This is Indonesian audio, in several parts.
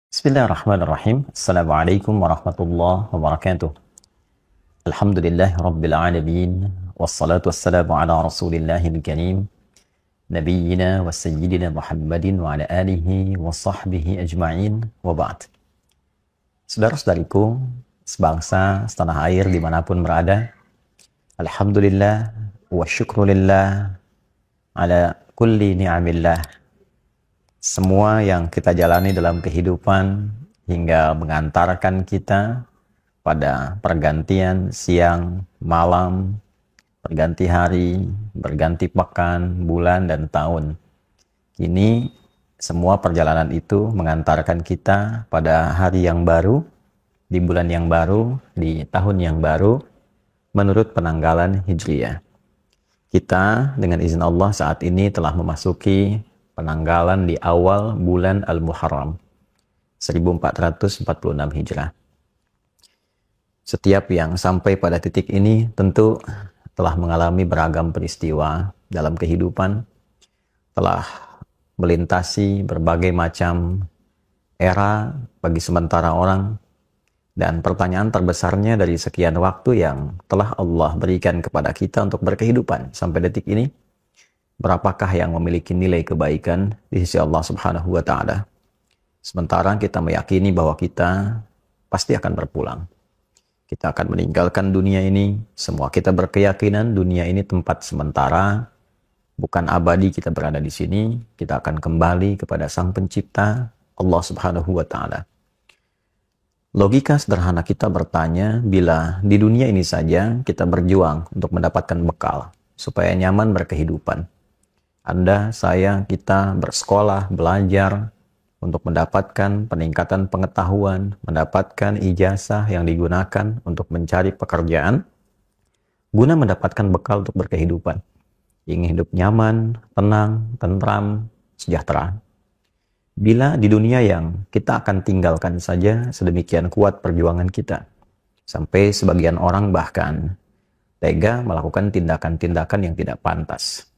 Bismillahirrahmanirrahim. Assalamualaikum warahmatullahi wabarakatuh. Alhamdulillah Rabbil Alamin. Wassalatu wassalamu ala Rasulillahil Karim. Nabiyyina wa sayyidina Muhammadin wa ala alihi wa sahbihi ajma'in wa ba'd. Saudara-saudariku, sebangsa, setanah air dimanapun berada, Alhamdulillah wa syukrulillah ala kulli ni'amillah. Semua yang kita jalani dalam kehidupan hingga mengantarkan kita pada pergantian siang, malam, berganti hari, berganti pekan, bulan, dan tahun. Kini semua perjalanan itu mengantarkan kita pada hari yang baru, di bulan yang baru, di tahun yang baru, menurut penanggalan Hijriyah. Kita dengan izin Allah saat ini telah memasuki penanggalan di awal bulan Al-Muharram 1446 Hijrah. Setiap yang sampai pada titik ini tentu telah mengalami beragam peristiwa dalam kehidupan, telah melintasi berbagai macam era bagi sementara orang, dan pertanyaan terbesarnya dari sekian waktu yang telah Allah berikan kepada kita untuk berkehidupan sampai detik ini, berapakah yang memiliki nilai kebaikan di sisi Allah Subhanahu wa Ta'ala? Sementara kita meyakini bahwa kita pasti akan berpulang. Kita akan meninggalkan dunia ini. Semua kita berkeyakinan dunia ini tempat sementara, bukan abadi kita berada di sini. Kita akan kembali kepada Sang Pencipta, Allah Subhanahu wa Ta'ala. Logika sederhana kita bertanya, bila di dunia ini saja kita berjuang untuk mendapatkan bekal supaya nyaman berkehidupan, Anda, saya, kita bersekolah, belajar untuk mendapatkan peningkatan pengetahuan, mendapatkan ijazah yang digunakan untuk mencari pekerjaan, guna mendapatkan bekal untuk berkehidupan. Ingin hidup nyaman, tenang, tentram, sejahtera. Bila di dunia yang kita akan tinggalkan saja sedemikian kuat perjuangan kita, sampai sebagian orang bahkan tega melakukan tindakan-tindakan yang tidak pantas,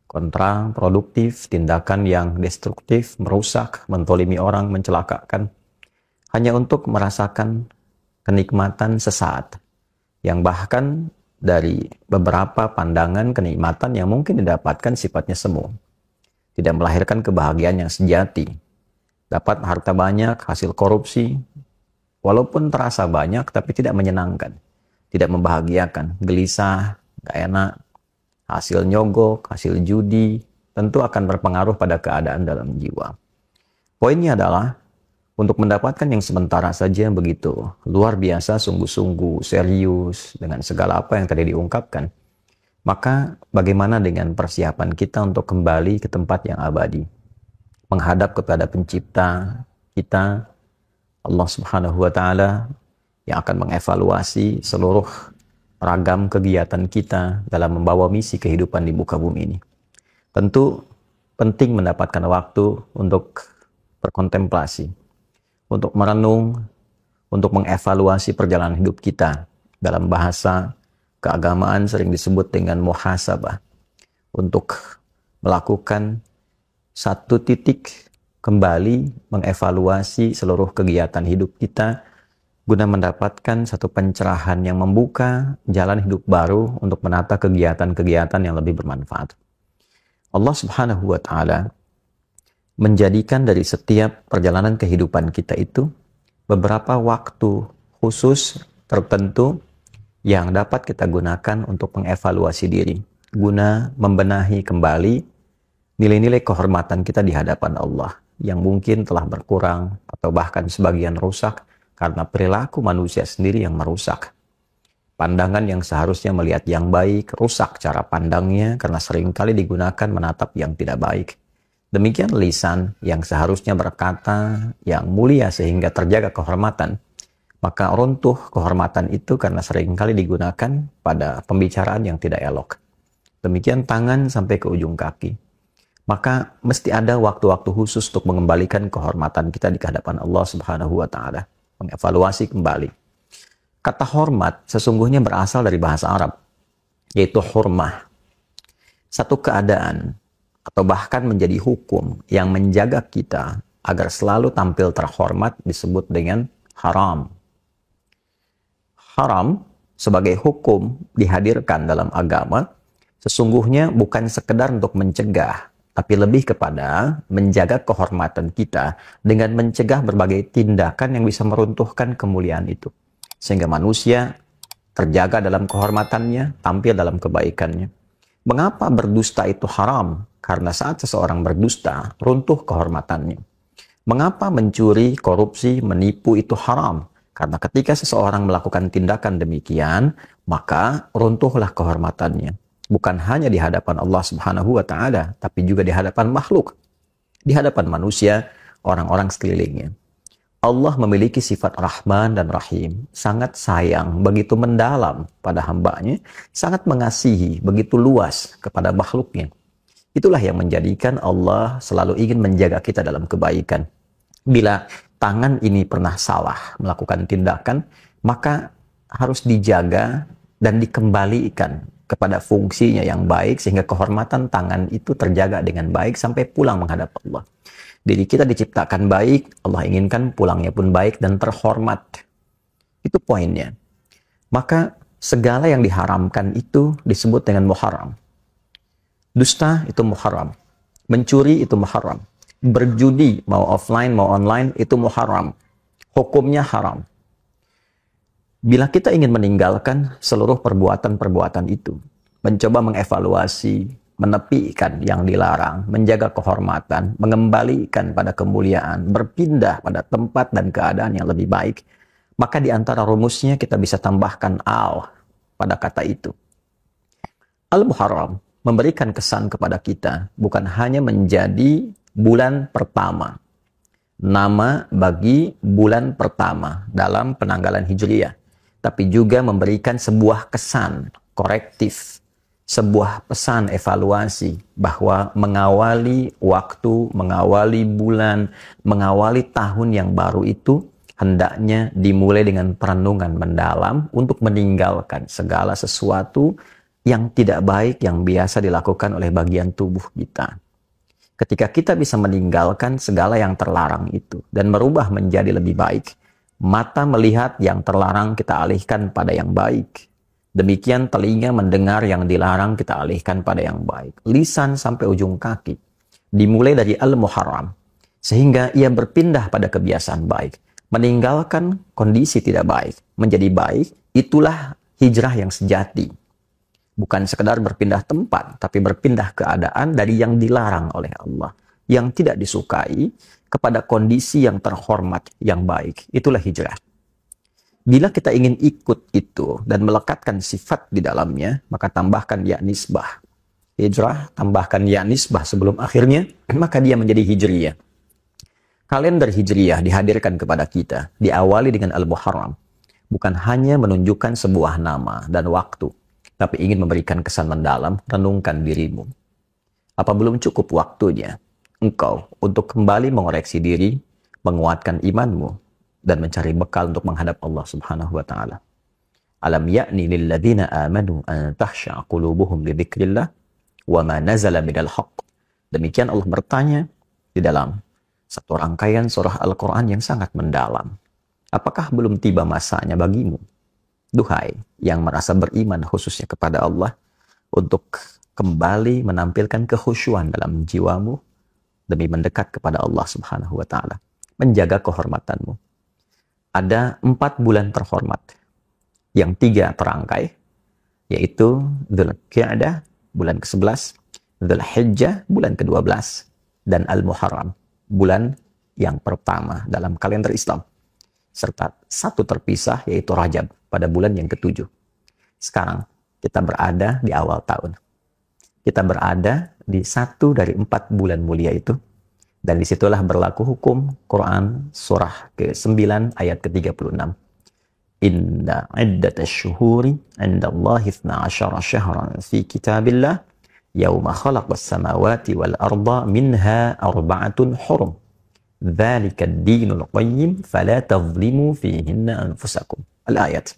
kontraproduktif, tindakan yang destruktif, merusak, mentolimi orang, mencelakakan, hanya untuk merasakan kenikmatan sesaat, yang bahkan dari beberapa pandangan kenikmatan yang mungkin didapatkan sifatnya semu, tidak melahirkan kebahagiaan yang sejati. Dapat harta banyak, hasil korupsi, walaupun terasa banyak, tapi tidak menyenangkan, tidak membahagiakan, gelisah, gak enak. Hasil nyogok, hasil judi, tentu akan berpengaruh pada keadaan dalam jiwa. Poinnya adalah, untuk mendapatkan yang sementara saja begitu luar biasa, sungguh-sungguh, serius, dengan segala apa yang tadi diungkapkan, maka bagaimana dengan persiapan kita untuk kembali ke tempat yang abadi? Menghadap kepada Pencipta kita, Allah Subhanahu wa Ta'ala, yang akan mengevaluasi seluruh ragam kegiatan kita dalam membawa misi kehidupan di muka bumi ini. Tentu penting mendapatkan waktu untuk berkontemplasi, untuk merenung, untuk mengevaluasi perjalanan hidup kita. Dalam bahasa keagamaan sering disebut dengan muhasabah, untuk melakukan satu titik kembali mengevaluasi seluruh kegiatan hidup kita, guna mendapatkan satu pencerahan yang membuka jalan hidup baru untuk menata kegiatan-kegiatan yang lebih bermanfaat. Allah Subhanahu wa Ta'ala menjadikan dari setiap perjalanan kehidupan kita itu beberapa waktu khusus tertentu yang dapat kita gunakan untuk mengevaluasi diri, guna membenahi kembali nilai-nilai kehormatan kita di hadapan Allah yang mungkin telah berkurang atau bahkan sebagian rusak karena perilaku manusia sendiri yang merusak. Pandangan yang seharusnya melihat yang baik, rusak cara pandangnya karena seringkali digunakan menatap yang tidak baik. Demikian lisan yang seharusnya berkata yang mulia sehingga terjaga kehormatan, maka runtuh kehormatan itu karena seringkali digunakan pada pembicaraan yang tidak elok. Demikian tangan sampai ke ujung kaki. Maka mesti ada waktu-waktu khusus untuk mengembalikan kehormatan kita di hadapan Allah Subhanahu wa Ta'ala. Mengevaluasi kembali. Kata hormat sesungguhnya berasal dari bahasa Arab, yaitu hurmah. Satu keadaan atau bahkan menjadi hukum yang menjaga kita agar selalu tampil terhormat disebut dengan haram. Haram sebagai hukum dihadirkan dalam agama sesungguhnya bukan sekedar untuk mencegah, tapi lebih kepada menjaga kehormatan kita dengan mencegah berbagai tindakan yang bisa meruntuhkan kemuliaan itu. Sehingga manusia terjaga dalam kehormatannya, tampil dalam kebaikannya. Mengapa berdusta itu haram? Karena saat seseorang berdusta, runtuh kehormatannya. Mengapa mencuri, korupsi, menipu itu haram? Karena ketika seseorang melakukan tindakan demikian, maka runtuhlah kehormatannya. Bukan hanya di hadapan Allah Subhanahu wa Ta'ala, tapi juga di hadapan makhluk, di hadapan manusia, orang-orang sekelilingnya. Allah memiliki sifat Rahman dan Rahim, sangat sayang, begitu mendalam pada hambanya, sangat mengasihi, begitu luas kepada makhluknya. Itulah yang menjadikan Allah selalu ingin menjaga kita dalam kebaikan. Bila tangan ini pernah salah melakukan tindakan, maka harus dijaga dan dikembalikan kepada fungsinya yang baik, sehingga kehormatan tangan itu terjaga dengan baik sampai pulang menghadap Allah. Diri kita diciptakan baik, Allah inginkan pulangnya pun baik dan terhormat. Itu poinnya. Maka segala yang diharamkan itu disebut dengan muharram. Dusta itu muharram. Mencuri itu muharram. Berjudi mau offline mau online itu muharram. Hukumnya haram. Bila kita ingin meninggalkan seluruh perbuatan-perbuatan itu, mencoba mengevaluasi, menepikan yang dilarang, menjaga kehormatan, mengembalikan pada kemuliaan, berpindah pada tempat dan keadaan yang lebih baik, maka di antara rumusnya kita bisa tambahkan al pada kata itu. Al-Muharram memberikan kesan kepada kita bukan hanya menjadi bulan pertama, nama bagi bulan pertama dalam penanggalan Hijriyah, tapi juga memberikan sebuah kesan korektif, sebuah pesan evaluasi bahwa mengawali waktu, mengawali bulan, mengawali tahun yang baru itu hendaknya dimulai dengan perenungan mendalam untuk meninggalkan segala sesuatu yang tidak baik yang biasa dilakukan oleh bagian tubuh kita. Ketika kita bisa meninggalkan segala yang terlarang itu dan merubah menjadi lebih baik, mata melihat yang terlarang kita alihkan pada yang baik. Demikian telinga mendengar yang dilarang kita alihkan pada yang baik. Lisan sampai ujung kaki. Dimulai dari Al-Muharram. Sehingga ia berpindah pada kebiasaan baik. Meninggalkan kondisi tidak baik. Menjadi baik, itulah hijrah yang sejati. Bukan sekedar berpindah tempat, tapi berpindah keadaan dari yang dilarang oleh Allah. Yang tidak disukai kepada kondisi yang terhormat, yang baik. Itulah hijrah. Bila kita ingin ikut itu dan melekatkan sifat di dalamnya, maka tambahkan ya nisbah. Hijrah, tambahkan ya nisbah sebelum akhirnya, maka dia menjadi hijriyah. Kalender hijriyah dihadirkan kepada kita, diawali dengan Al-Muharram. Bukan hanya menunjukkan sebuah nama dan waktu, tapi ingin memberikan kesan mendalam, renungkan dirimu. Apa belum cukup waktunya engkau untuk kembali mengoreksi diri, menguatkan imanmu, dan mencari bekal untuk menghadap Allah Subhanahu wa Ta'ala. Alam ya'ni lilladzina amanu an tahsha'a qulubuhum li dzikrillah wa ma nazala minal haqq. Demikian Allah bertanya di dalam satu rangkaian surah Al-Quran yang sangat mendalam. Apakah belum tiba masanya bagimu, duhai yang merasa beriman khususnya kepada Allah, untuk kembali menampilkan kekhusyuan dalam jiwamu demi mendekat kepada Allah Subhanahu wa Ta'ala, menjaga kehormatanmu. Ada 4 bulan terhormat, yang 3 terangkai, yaitu Dzulqa'dah bulan ke-11, Dzulhijjah bulan ke-12, dan Al-Muharram bulan yang pertama dalam kalender Islam, serta 1 terpisah yaitu Rajab pada bulan yang ke-7. Sekarang kita berada di awal tahun. Kita berada di 1 dari 4 bulan mulia itu. Dan disitulah berlaku hukum Quran surah ke-9 ayat ke-36. Inna iddatash syuhuri indallahi 12 syahran fi kitabillah yawma khalaqas samawati wal arda minha arba'atun hurum. Dzalika ad-dinul qayyim fala tadhlimu fihinna anfusakum. Al-ayat.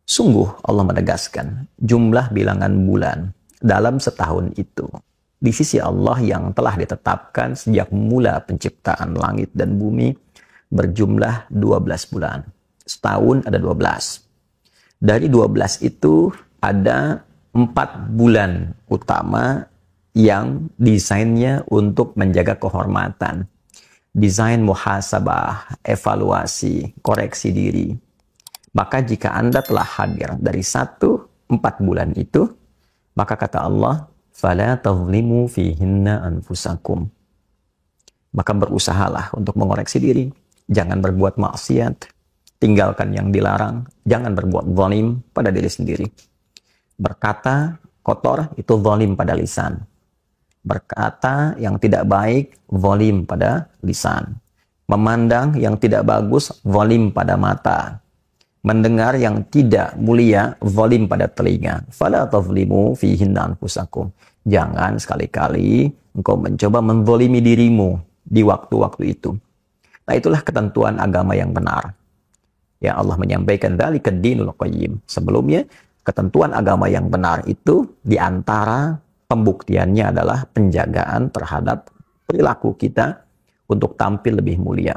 Sungguh Allah menegaskan jumlah bilangan bulan dalam setahun itu di sisi Allah yang telah ditetapkan sejak mula penciptaan langit dan bumi berjumlah 12 bulan. Setahun ada 12. Dari 12 itu ada 4 bulan utama yang desainnya untuk menjaga kehormatan. Desain muhasabah, evaluasi, koreksi diri. Maka jika Anda telah hadir dari 4 bulan itu, maka kata Allah, فَلَا تَظْلِمُوا فِيهِنَّ أَنفُسَكُمْ. Maka berusahalah untuk mengoreksi diri. Jangan berbuat maksiat. Tinggalkan yang dilarang. Jangan berbuat zalim pada diri sendiri. Berkata kotor itu zalim pada lisan. Berkata yang tidak baik, zalim pada lisan. Memandang yang tidak bagus, zalim pada mata. Mendengar yang tidak mulia, zalim pada telinga. Fala tazlimu fihinna anfusakum. Jangan sekali-kali engkau mencoba menzalimi dirimu di waktu-waktu itu. Nah, itulah ketentuan agama yang benar. Ya, Allah menyampaikan dzalika dinul qayyim. Sebelumnya, ketentuan agama yang benar itu di antara pembuktiannya adalah penjagaan terhadap perilaku kita untuk tampil lebih mulia.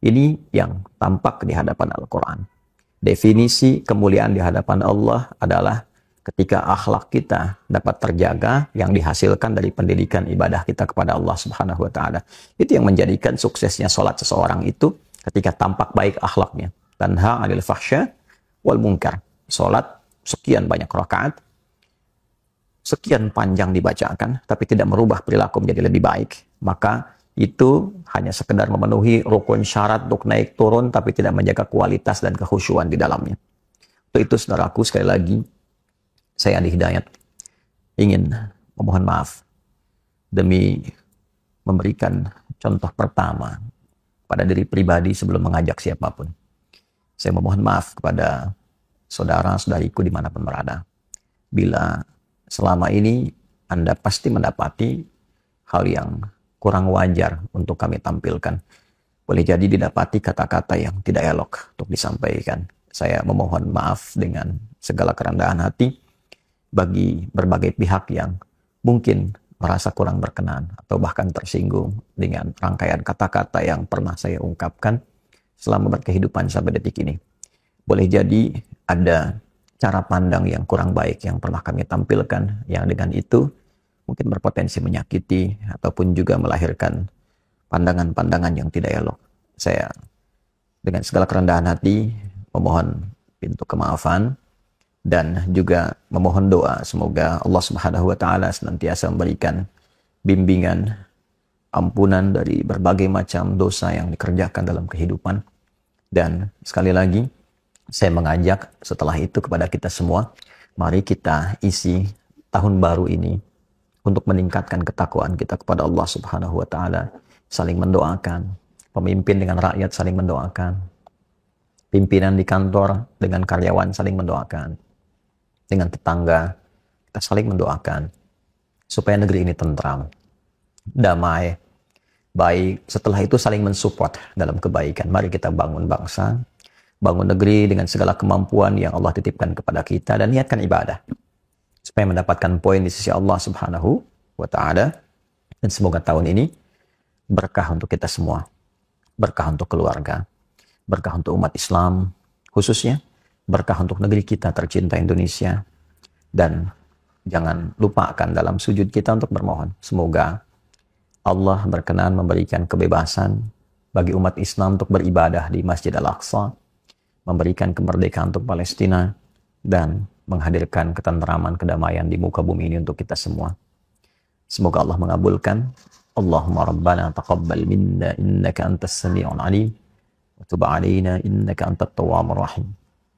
Ini yang tampak di hadapan Al-Quran. Definisi kemuliaan di hadapan Allah adalah ketika akhlak kita dapat terjaga yang dihasilkan dari pendidikan ibadah kita kepada Allah Subhanahu wa taala. Itu yang menjadikan suksesnya salat seseorang itu ketika tampak baik akhlaknya. Tanha 'anil fahsya wal munkar. Salat sekian banyak rakaat, sekian panjang dibacakan, tapi tidak merubah perilaku menjadi lebih baik, maka itu hanya sekedar memenuhi rukun syarat untuk naik turun, tapi tidak menjaga kualitas dan kekhusyuan di dalamnya. Untuk itu, saudaraku, sekali lagi, saya Andi Hidayat ingin memohon maaf demi memberikan contoh pertama pada diri pribadi sebelum mengajak siapapun. Saya memohon maaf kepada saudara-saudariku dimanapun berada. Bila selama ini Anda pasti mendapati hal yang kurang wajar untuk kami tampilkan. Boleh jadi didapati kata-kata yang tidak elok untuk disampaikan. Saya memohon maaf dengan segala kerendahan hati bagi berbagai pihak yang mungkin merasa kurang berkenan atau bahkan tersinggung dengan rangkaian kata-kata yang pernah saya ungkapkan selama berkehidupan sampai detik ini. Boleh jadi ada cara pandang yang kurang baik yang pernah kami tampilkan, yang dengan itu mungkin berpotensi menyakiti ataupun juga melahirkan pandangan-pandangan yang tidak elok. Saya dengan segala kerendahan hati memohon pintu kemaafan dan juga memohon doa semoga Allah Subhanahu wa taala senantiasa memberikan bimbingan, ampunan dari berbagai macam dosa yang dikerjakan dalam kehidupan. Dan sekali lagi saya mengajak setelah itu kepada kita semua, mari kita isi tahun baru ini untuk meningkatkan ketakwaan kita kepada Allah Subhanahu wa taala, saling mendoakan, pemimpin dengan rakyat saling mendoakan, pimpinan di kantor dengan karyawan saling mendoakan, dengan tetangga kita saling mendoakan supaya negeri ini tentram, damai, baik. Setelah itu saling mensupport dalam kebaikan. Mari kita bangun bangsa, bangun negeri dengan segala kemampuan yang Allah titipkan kepada kita dan niatkan ibadah supaya mendapatkan poin di sisi Allah Subhanahu wa taala. Dan semoga tahun ini berkah untuk kita semua, berkah untuk keluarga, berkah untuk umat Islam khususnya, berkah untuk negeri kita tercinta Indonesia. Dan jangan lupakan dalam sujud kita untuk bermohon semoga Allah berkenan memberikan kebebasan bagi umat Islam untuk beribadah di Masjid Al-Aqsa, memberikan kemerdekaan untuk Palestina, dan menghadirkan ketentraman, kedamaian di muka bumi ini untuk kita semua. Semoga Allah mengabulkan. Allahumma rabbana taqabbal minna innaka antas sami'ul alim wa tub 'alaina innaka antat tawwabur rahim.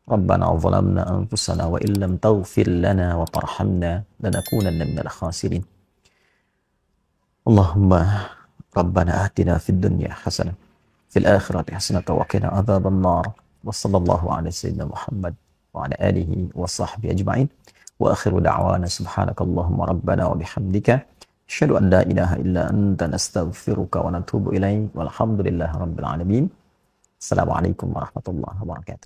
Rabbana zalamna anfusana wa illam taghfir lana wa tarhamna lanakunanna minal khasirin. Allahumma rabbana atina fid dunya hasanah fil akhirati hasanah wa qina adzaban nar. Wa sallallahu ala sayyidina Muhammad wa ala alihi wa sahbihi ajma'in. Wa akhiru da'wana subhanakallahumma rabbana wa bihamdika asyhadu an la ilaha illa anta nastaghfiruka wa natubu ilaik. Walhamdulillahi rabbil alamin. Assalamualaikum warahmatullahi wabarakatuh.